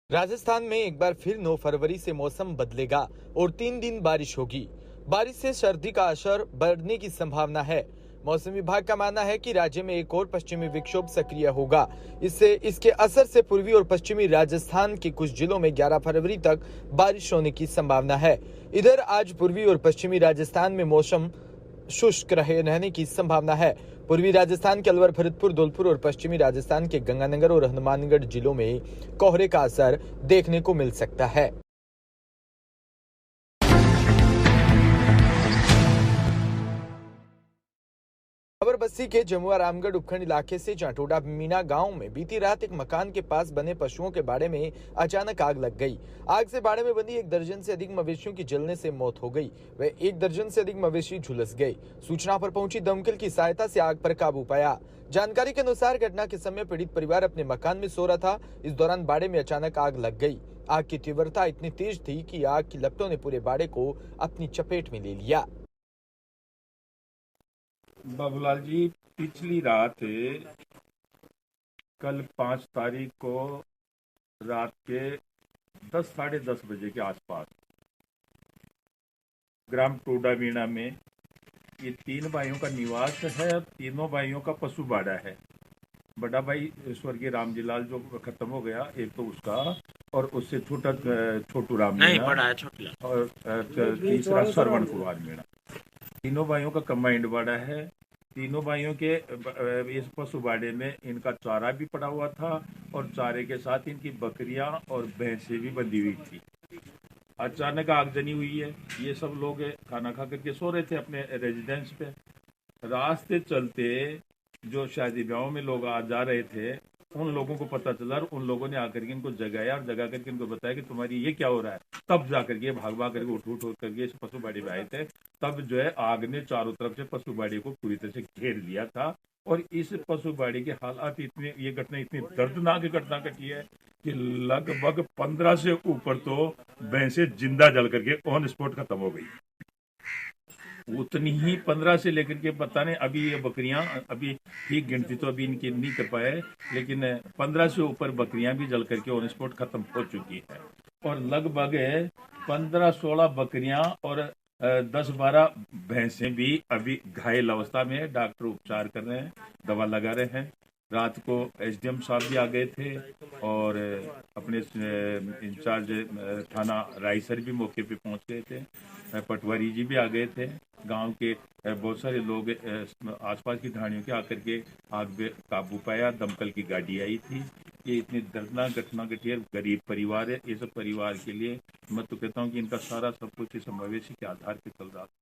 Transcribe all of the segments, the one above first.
राजस्थान में एक बार फिर 9 फरवरी से मौसम बदलेगा और 3 दिन बारिश होगी। बारिश से सर्दी का असर बढ़ने की संभावना है। मौसम विभाग का मानना है कि राज्य में एक और पश्चिमी विक्षोभ सक्रिय होगा। इससे इसके असर से पूर्वी और पश्चिमी राजस्थान के कुछ जिलों में 11 फरवरी तक बारिश होने की संभावना है। इधर आज पूर्वी और पश्चिमी राजस्थान में मौसम शुष्क रहने की संभावना है। पूर्वी राजस्थान के अलवर, भरतपुर, धौलपुर और पश्चिमी राजस्थान के गंगानगर और हनुमानगढ़ जिलों में कोहरे का असर देखने को मिल सकता है। खबर बस्ती के जमुआ रामगढ़ उपखंड इलाके से जाटोडा मीना गांव में बीती रात एक मकान के पास बने पशुओं के बाड़े में अचानक आग लग गई। आग से बाड़े में बंदी 1 दर्जन से अधिक मवेशियों की जलने से मौत हो गई। वे 1 दर्जन से अधिक मवेशी झुलस गए। सूचना पर पहुंची दमकल की सहायता से आग पर काबू पाया। जानकारी के अनुसार घटना के समय पीड़ित परिवार अपने मकान में सो रहा था। इस दौरान बाड़े में अचानक आग लग गई। आग की तीव्रता इतनी तेज थी कि आग की लपटों ने पूरे बाड़े को अपनी चपेट में ले लिया। बाबूलाल जी, पिछली रात कल 5 तारीख को रात के 10 साढ़े 10 बजे के आसपास ग्राम टोडा मीणा में ये 3 भाइयों का निवास है। तीनों भाइयों का पशु बाड़ा है। बड़ा भाई स्वर्गीय रामजीलाल जो खत्म हो गया, एक तो उसका, और उससे छोटा छोटू राम नहीं बड़ा है, छोटा, और तीसरा श्रवण कुमार मीणा। तीनों भाइयों का कंबाइंड बाड़ा है। तीनों भाइयों के इस पशु बाड़े में इनका चारा भी पड़ा हुआ था और चारे के साथ इनकी बकरियां और भैंसें भी बंधी हुई थी। अचानक आगजनी हुई है। ये सब लोग खाना खा करके सो रहे थे अपने रेजिडेंस पे। रास्ते चलते जो शादी ब्याहों में लोग आ जा रहे थे, उन लोगों को पता चला और उन लोगों ने आकर के इनको जगाया और जगा करके इनको बताया कि तुम्हारी ये क्या हो रहा है। तब जाकर के भाग करके उठ करके इस पशु बाड़ी में आए थे। तब जो है आग ने चारों तरफ से पशु बाड़ी को पूरी तरह से घेर लिया था और इस पशु बाड़ी के हालात ये घटना इतनी दर्दनाक घटना घटी है कि लगभग 15 से ऊपर तो भैंसें जिंदा जल करके ऑन स्पॉट खत्म हो गई। उतनी ही 15 से लेकर के पता नहीं, अभी ये बकरियां अभी ठीक गिनती तो अभी इनकी नहीं कर पाए, लेकिन 15 से ऊपर बकरियां भी जल करके ऑन स्पॉट खत्म हो चुकी है और लगभग 15-16 बकरियां और 10-12 भैंसें भी अभी घायल अवस्था में है। डॉक्टर उपचार कर रहे हैं, दवा लगा रहे हैं। रात को एसडीएम साहब भी आ गए थे और अपने इंचार्ज थाना रायसर भी मौके पे पहुंच गए थे। पटवारी जी भी आ गए थे। गांव के बहुत सारे लोग आसपास की ढाणियों के आकर के आग पे काबू पाया। दमकल की गाड़ी आई थी। ये इतनी दर्दनाक घटना घटी है। गरीब परिवार है। ये सब परिवार के लिए मैं तो कहता हूँ कि इनका सारा सब कुछ इस मवेशी के आधार पर चल रहा था,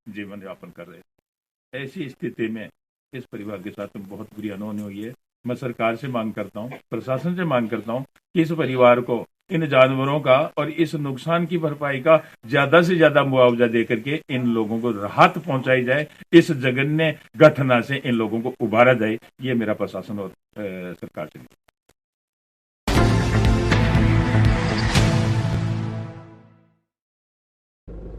जीवन यापन कर रहे। ऐसी स्थिति में इस परिवार के साथ बहुत बुरी अनहोनी हुई है। मैं सरकार से मांग करता हूँ, प्रशासन से मांग करता हूँ कि इस परिवार को इन जानवरों का और इस नुकसान की भरपाई का ज्यादा से ज्यादा मुआवजा देकर के इन लोगों को राहत पहुंचाई जाए। इस जघन्य घटना से इन लोगों को उबारा जाए। ये मेरा प्रशासन और सरकार से।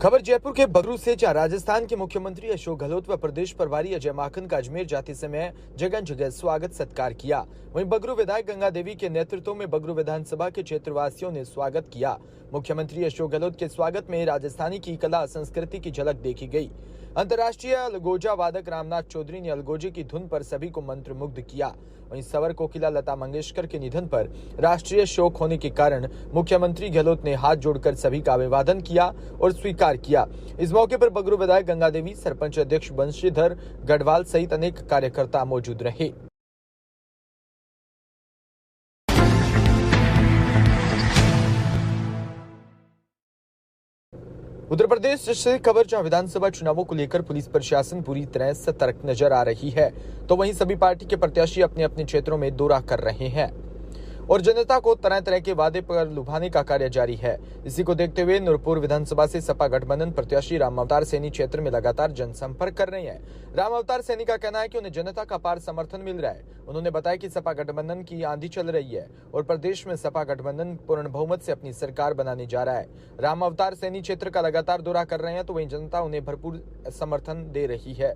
खबर जयपुर के बगरू से, जहां राजस्थान के मुख्यमंत्री अशोक गहलोत व प्रदेश प्रभारी अजय माकन का अजमेर जाते समय जगह जगह स्वागत सत्कार किया। वहीं बगरू विधायक गंगा देवी के नेतृत्व में बगरू विधानसभा के क्षेत्रवासियों ने स्वागत किया। मुख्यमंत्री अशोक गहलोत के स्वागत में राजस्थानी की कला संस्कृति की झलक देखी गई। अंतर्राष्ट्रीय अलगोजा वादक रामनाथ चौधरी ने अलगोजे की धुन पर सभी को मंत्रमुग्ध किया। वहीं सवर कोकिला लता मंगेशकर के निधन पर राष्ट्रीय शोक होने के कारण मुख्यमंत्री गहलोत ने हाथ जोड़कर सभी का अभिवादन किया और स्वीकार किया। इस मौके पर बगरू विधायक गंगा देवी, सरपंच अध्यक्ष बंशीधर गढ़वाल सहित अनेक कार्यकर्ता मौजूद रहे। उत्तर प्रदेश से खबर, जहां विधानसभा चुनावों को लेकर पुलिस प्रशासन पूरी तरह सतर्क नजर आ रही है, तो वहीं सभी पार्टी के प्रत्याशी अपने अपने क्षेत्रों में दौरा कर रहे हैं और जनता को तरह तरह के वादे पर लुभाने का कार्य जारी है। इसी को देखते हुए नूरपुर विधानसभा से सपा गठबंधन प्रत्याशी राम अवतार सैनी क्षेत्र में लगातार जनसंपर्क कर रहे हैं। राम अवतार सैनी का कहना है कि उन्हें जनता का अपार समर्थन मिल रहा है। उन्होंने बताया कि सपा गठबंधन की आंधी चल रही है और प्रदेश में सपा गठबंधन पूर्ण बहुमत से अपनी सरकार बनाने जा रहा है। राम अवतार सैनी क्षेत्र का लगातार दौरा कर रहे हैं, तो वहीं जनता उन्हें भरपूर समर्थन दे रही है।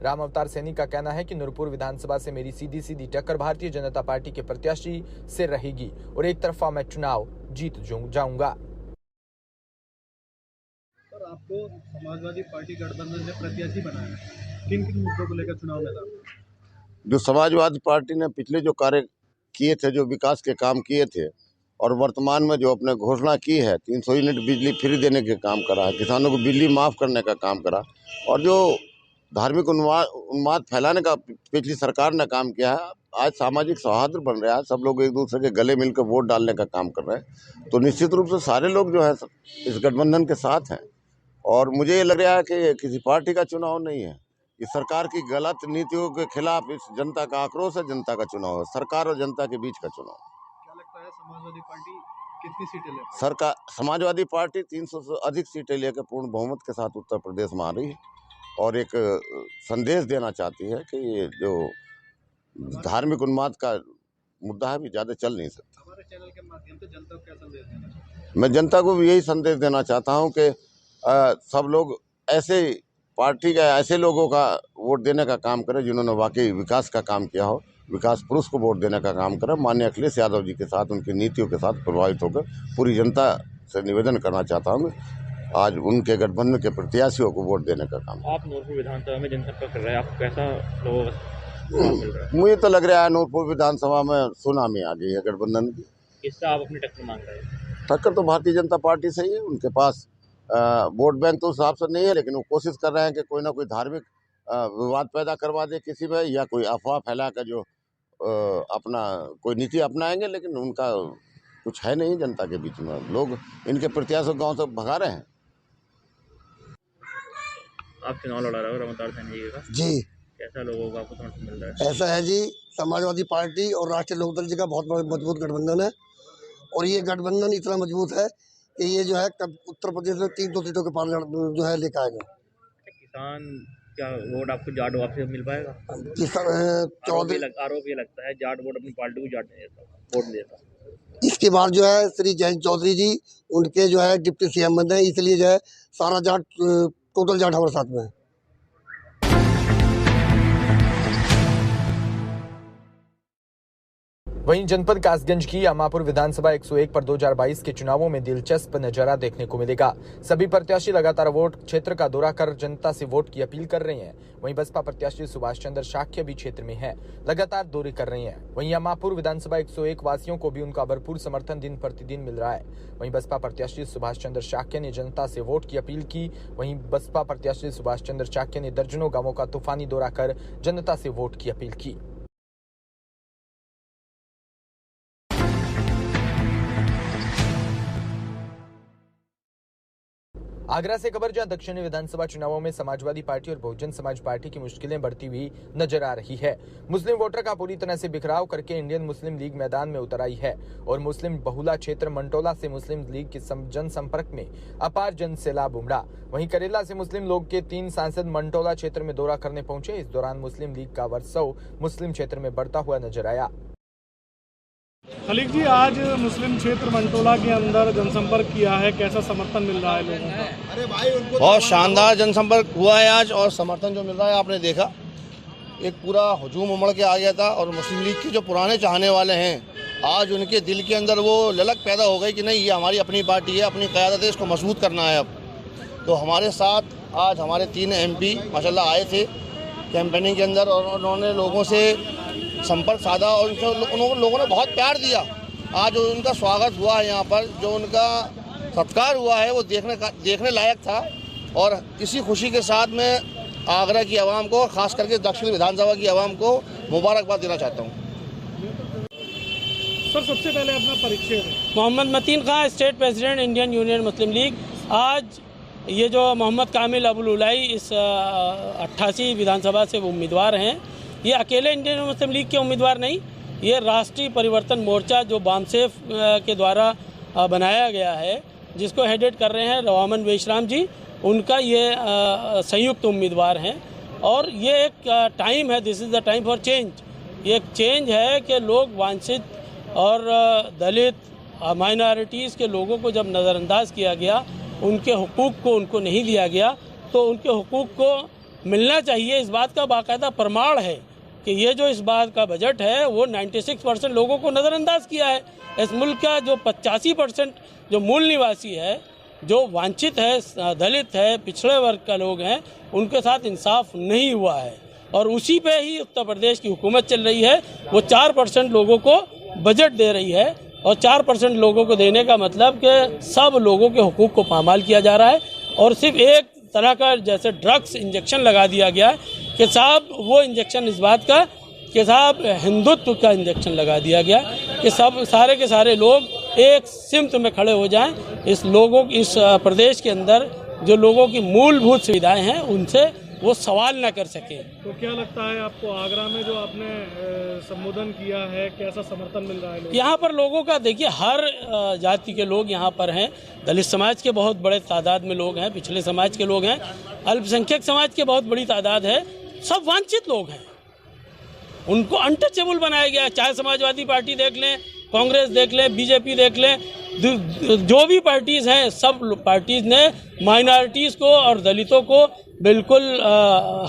राम अवतार सैनी का कहना है कि नूरपुर विधानसभा से मेरी सीधी टक्कर भारतीय जनता पार्टी के प्रत्याशी से रहेगी और एक तरफा मैं चुनाव जीत जाऊंगा। पर आपको समाजवादी पार्टी गठबंधन ने प्रत्याशी बनाया, किन किन मुद्दों को लेकर चुनाव मैदान? जो समाजवादी पार्टी ने पिछले जो कार्य किए थे, जो विकास के काम किए थे और वर्तमान में जो अपने घोषणा की है, 300 यूनिट बिजली फ्री देने के काम करा, किसानों को बिजली माफ़ करने का काम करा और जो धार्मिक उन्माद फैलाने का पिछली सरकार ने काम किया है। आज सामाजिक सौहार्द बन रहा है, सब लोग एक दूसरे के गले मिलकर वोट डालने का काम कर रहे हैं। तो निश्चित रूप से सारे लोग जो है इस गठबंधन के साथ हैं और मुझे ये लग रहा है कि किसी पार्टी का चुनाव नहीं है, इस सरकार की गलत नीतियों के खिलाफ इस जनता का आक्रोश है, जनता का चुनाव है, सरकार और जनता के बीच का चुनाव। क्या लगता है समाजवादी पार्टी कितनी सीटें ले? सरकार समाजवादी पार्टी 300 से अधिक सीटें लेकर पूर्ण बहुमत के साथ उत्तर प्रदेश में आ रही है और एक संदेश देना चाहती है कि ये जो धार्मिक उन्माद का मुद्दा है भी ज़्यादा चल नहीं सकता। हमारे चैनल के माध्यम से जनता को क्या संदेश देना चाहते हैं? मैं जनता को भी यही संदेश देना चाहता हूँ कि सब लोग ऐसे पार्टी का ऐसे लोगों का वोट देने का काम करें जिन्होंने वाकई विकास का काम किया हो, विकास पुरुष को वोट देने का काम करें। माननीय अखिलेश यादव जी के साथ, उनकी नीतियों के साथ प्रभावित होकर पूरी जनता से निवेदन करना चाहता हूँ आज उनके गठबंधन के प्रत्याशियों को वोट देने का काम। आप नूरपुर विधानसभा में जनसंपर्क कर रहे हैं, आपको कैसा लोगों का मिल रहा है? मुझे तो लग रहा है नूरपुर विधानसभा में सुनामी आ गई है गठबंधन की। किससे आप अपनी टक्कर मांग रहे हैं? टक्कर तो भारतीय जनता पार्टी से ही है। उनके पास वोट बैंक तो उस हिसाब से नहीं है, लेकिन वो कोशिश कर रहे हैं कि कोई ना कोई धार्मिक विवाद पैदा करवा दे किसी में, या कोई अफवाह फैला कर जो अपना कोई नीति अपनाएंगे, लेकिन उनका कुछ है नहीं जनता के बीच में। लोग इनके प्रत्याशी गांव से भगा रहे हैं। आप चुनाव लड़ा रहे हो राम अवतार सैनी जी का, जी कैसा लोगों को आपको समर्थन मिल रहा है? ऐसा है जी, समाजवादी पार्टी और राष्ट्रीय लोकदल जी का बहुत बड़ा मजबूत गठबंधन है और ये गठबंधन इतना मजबूत है कि ये जो है उत्तर प्रदेश में 300 सीटों के पार जो है लेकर आएगा। किसान क्या वोट आपको जाट वापस मिल पाएगा? चौधरी आरोप ये लगता है जाट वोट अपनी पार्टी को जाट नहीं देता, वोट नहीं देता। इसके बाद जो है श्री जयंत चौधरी जी उनके जो है डिप्टी सीएम बन रहे हैं, इसलिए जो है सारा जाट टोटल जाट हमारे साथ में है। वहीं जनपद कासगंज की अमापुर विधानसभा 101 पर 2022 के चुनावों में दिलचस्प नजारा देखने को मिलेगा। सभी प्रत्याशी लगातार वोट क्षेत्र का दौरा कर जनता से वोट की अपील कर रहे हैं। वहीं बसपा प्रत्याशी सुभाष चंद्र शाक्य भी क्षेत्र में है, लगातार दौरे कर रहे हैं। वहीं अमापुर विधानसभा 101 वासियों को भी उनका भरपूर समर्थन दिन प्रतिदिन मिल रहा है। वहीं बसपा प्रत्याशी सुभाष चंद्र शाक्य ने जनता से वोट की अपील की। वहीं बसपा प्रत्याशी सुभाष चंद्र शाक्य ने दर्जनों गांवों का तूफानी दौरा कर जनता से वोट की अपील की। आगरा से खबर, जहां दक्षिणी विधानसभा चुनावों में समाजवादी पार्टी और बहुजन समाज पार्टी की मुश्किलें बढ़ती हुई नजर आ रही है। मुस्लिम वोटर का पूरी तरह से बिखराव करके इंडियन मुस्लिम लीग मैदान में उतर आई है और मुस्लिम बहुला क्षेत्र मंटोला से मुस्लिम लीग के जनसंपर्क में अपार जन सैलाब उमड़ा। वहीं करेला से मुस्लिम लीग के 3 सांसद मंटोला क्षेत्र में दौरा करने पहुंचे। इस दौरान मुस्लिम लीग का वर्चस्व मुस्लिम क्षेत्र में बढ़ता हुआ नजर आया। खलीक जी, आज मुस्लिम क्षेत्र मंटोला के अंदर जनसंपर्क किया है, कैसा समर्थन मिल रहा है लोगों का? बहुत शानदार जनसंपर्क हुआ है आज और समर्थन जो मिल रहा है आपने देखा, एक पूरा हुजूम उमड़ के आ गया था और मुस्लिम लीग के जो पुराने चाहने वाले हैं आज उनके दिल के अंदर वो ललक पैदा हो गई कि नहीं, ये हमारी अपनी पार्टी है, अपनी क़यादत है, इसको मजबूत करना है। अब तो हमारे साथ आज हमारे 3 MP माशाल्लाह आए थे कैंपेनिंग के अंदर और उन्होंने लोगों से संपर्क साधा और लोगों ने बहुत प्यार दिया। आज उनका स्वागत हुआ है, यहाँ पर जो उनका सत्कार हुआ है वो देखने लायक था और इसी खुशी के साथ मैं आगरा की आवाम को, खास करके दक्षिण विधानसभा की आवाम को मुबारकबाद देना चाहता हूँ। सर, सबसे पहले अपना परिचय दें। मोहम्मद मतीन खां, स्टेट प्रेसिडेंट इंडियन यूनियन मुस्लिम लीग। आज ये जो मोहम्मद कामिल अबुल उलाई इस 88 विधानसभा से वो उम्मीदवार हैं, ये अकेले इंडियन मुस्लिम लीग के उम्मीदवार नहीं, ये राष्ट्रीय परिवर्तन मोर्चा जो बामसेफ के द्वारा बनाया गया है, जिसको हेडेड कर रहे हैं रवामन वेशराम जी, उनका ये संयुक्त उम्मीदवार हैं। और ये एक टाइम है, this is the time for change. ये एक चेंज है कि लोग वांछित और दलित माइनॉरिटीज़ के लोगों को जब नज़रअंदाज किया गया, उनके हुकूक़ को उनको नहीं दिया गया, तो उनके हुकूक़ को मिलना चाहिए। इस बात का बाकायदा प्रमाण है कि ये जो इस बार का बजट है वो 96% लोगों को नज़रअंदाज किया है। इस मुल्क का जो 85% जो मूल निवासी है, जो वांछित है, दलित है, पिछड़े वर्ग का लोग हैं, उनके साथ इंसाफ नहीं हुआ है और उसी पे ही उत्तर प्रदेश की हुकूमत चल रही है। वो 4% लोगों को बजट दे रही है और 4% लोगों को देने का मतलब कि सब लोगों के हुकूक को पामाल किया जा रहा है और सिर्फ एक तरह का जैसे ड्रग्स इंजेक्शन लगा दिया गया है कि साहब वो इंजेक्शन इस बात का कि साहब हिंदुत्व का इंजेक्शन लगा दिया गया कि सब सारे के सारे लोग एक सिमत में खड़े हो जाएं। इस प्रदेश के अंदर जो लोगों की मूलभूत सुविधाएं हैं उनसे वो सवाल ना कर सके। तो क्या लगता है आपको आगरा में जो आपने संबोधन किया है कैसा समर्थन मिल रहा है? यहाँ पर लोगों का देखिए हर जाति के लोग यहाँ पर हैं। दलित समाज के बहुत बड़े तादाद में लोग हैं, पिछले समाज के लोग हैं, अल्पसंख्यक समाज के बहुत बड़ी तादाद है। सब वांछित लोग हैं, उनको अनटचेबल बनाया गया है। चाहे समाजवादी पार्टी देख लें, कांग्रेस देख लें, बीजेपी देख लें, जो भी पार्टीज़ हैं सब पार्टीज़ ने माइनॉरिटीज़ को और दलितों को बिल्कुल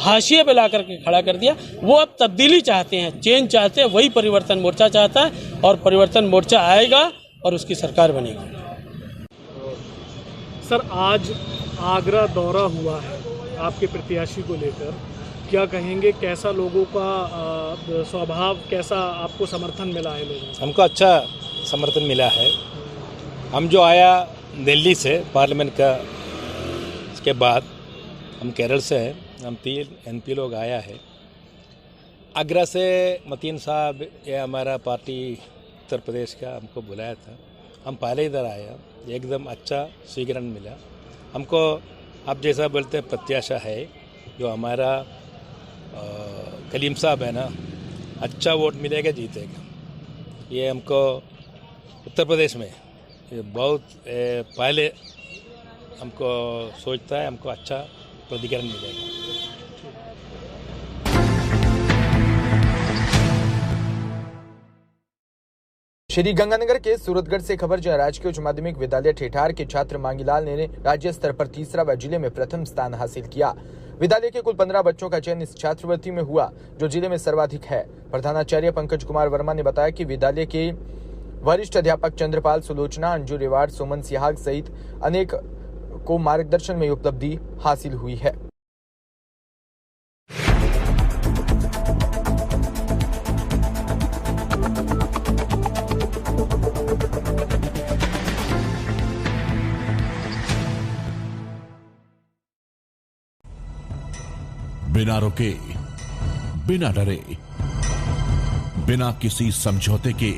हाशिए पे ला करके खड़ा कर दिया। वो अब तब्दीली चाहते हैं, चेंज चाहते हैं। वही परिवर्तन मोर्चा चाहता है और परिवर्तन मोर्चा आएगा और उसकी सरकार बनेगी। सर, आज आगरा दौरा हुआ है आपके प्रत्याशी को लेकर, क्या कहेंगे? कैसा लोगों का स्वभाव, कैसा आपको समर्थन मिला है लोगों से? हमको अच्छा समर्थन मिला है। हम जो आया दिल्ली से पार्लियामेंट का, इसके बाद हम केरल से हैं, हम 3 MP लोग आया है। आगरा से मतीन साहब ये हमारा पार्टी उत्तर प्रदेश का हमको बुलाया था, हम पहले इधर आया, एकदम अच्छा स्वीकरण मिला हमको। आप जैसा बोलते हैं प्रत्याशा है जो हमारा कलीम साहब है ना, अच्छा वोट मिलेगा, जीतेगा। ये हमको उत्तर प्रदेश में ये बहुत पहले हमको सोचता है, हमको अच्छा प्रतिकरण मिलेगा। श्री गंगानगर के सूरतगढ़ से खबर जहां राजकीय उच्च माध्यमिक विद्यालय ठेठार के छात्र मांगीलाल ने राज्य स्तर पर तीसरा व जिले में प्रथम स्थान हासिल किया। विद्यालय के कुल 15 बच्चों का चयन इस छात्रवृत्ति में हुआ जो जिले में सर्वाधिक है। प्रधानाचार्य पंकज कुमार वर्मा ने बताया कि विद्यालय के वरिष्ठ अध्यापक चंद्रपाल, सुलोचना, अंजू रेवाड़, सुमन सिहाग सहित अनेक को मार्गदर्शन में उपलब्धि हासिल हुई है। बिना रुके, बिना डरे, बिना किसी समझौते के